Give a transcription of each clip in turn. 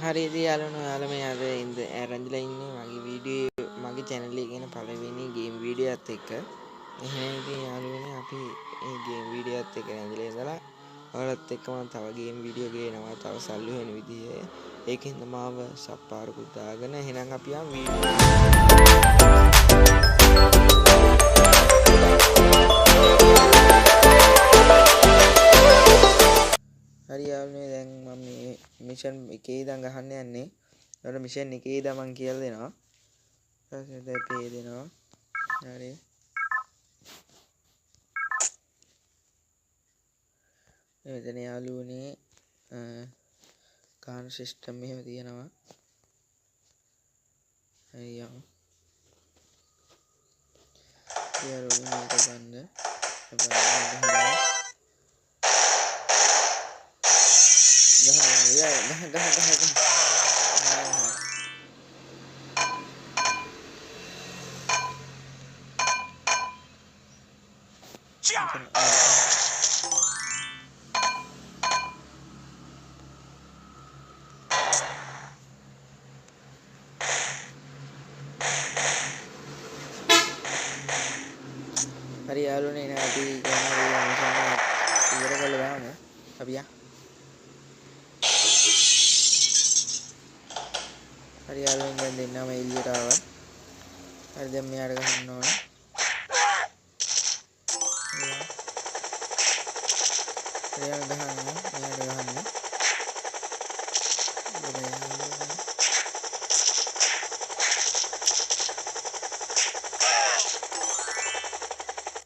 හරි ඉතින් යාළුවනේ මේ අද රැඳිලා ඉන්නේ මගේ channel එකේ කියන පළවෙනි ගේම් වීඩියෝ එකත් එක්ක. එහෙනම් ඉතින් යාළුවනේ අපි මේ ගේම් වීඩියෝ එකත් එක්ක රැඳිලා ඉඳලා ඔයාලත් එක්ක මම තව ගේම් වීඩියෝ ගේනවා තව සල්ලි වෙන විදිහේ. ඒකෙන් මාව සප්පාරකුත් දාගෙන එහෙනම් අපි යමු වීඩියෝ. හරි යාළුවනේ දැන් මම මේ මිෂන් එකේ ඉඳන් ගහන්න යන්නේ. ඒකට මිෂන් එකේ ඉඳන් මම කියලා දෙනවා. ඊට පස්සේ පේ දෙනවා. හරි. මෙතන යාළුවනේ කාන් සිස්ටම් එහෙම තියෙනවා. හරි යමු. යාළුවනේ මේක ගන්න. හරි යාළුවනේ එන අපි කරනවා ඉවර කරලා දාමු. අපි යා. හරි යාළුවනේ දැන් දෙන්නම එළියට ආවා. හරි දැන් මෙයාට ගහන්න ඕනේ. එයාට ගහන්න.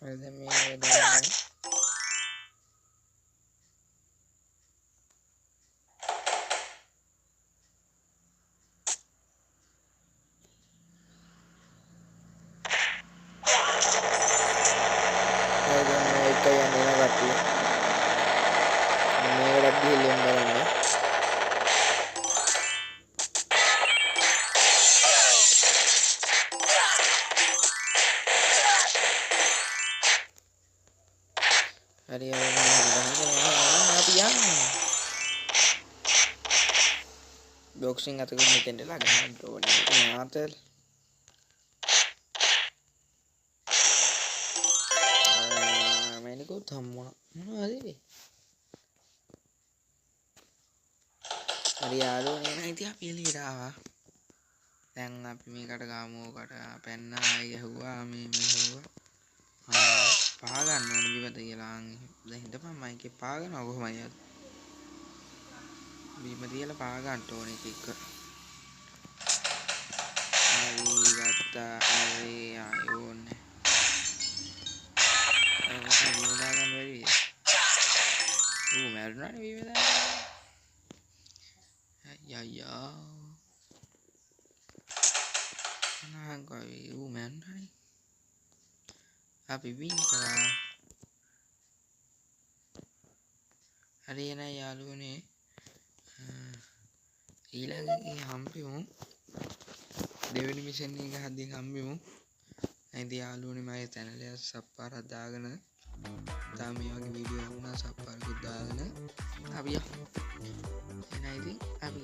හරි දැන් මේ දාන්න. හරි අපි යන්න. බොක්සින් අතක මෙතෙන්ට ළඟ ඕනේ. නාතල්. මේනිකෝ තම්මන. මොනවද? හරි යාළුවනේ නෑ ඉතින් අපි එළියට ආවා. දැන් අපි මේකට ගාමුවකට පැන්නා ගැහුවා මේ ගැහුවා. පහ ගන්න ඕන බිමට කියලා දැන් හිටපන් මම එකේ පහ ගන්නවා කොහොමයි අද බිම තියලා පහ ගන්න ඕන එක එක හරි ගත්තා හරි ආයෝනේ ඒක බිම දාගන්න බැරි මැරුණානේ බිම දාන්න අයියා අනංගයි මැරුණානේ අපි වින් කරා හරි එන යාළුවනේ ඊළඟ හම්බෙමු දෙවෙනි මිෂන් එක හදින් හම්බෙමු ඉතින් යාළුවනේ මගේ channel එක සබ්ස්ක්‍රයිබ් දාගෙන තාම මේ වගේ වීඩියෝ වුණා සබ්ස්ක්‍රයිබ් දාගෙන අපි යමු එහෙනම් ඉතින් අපි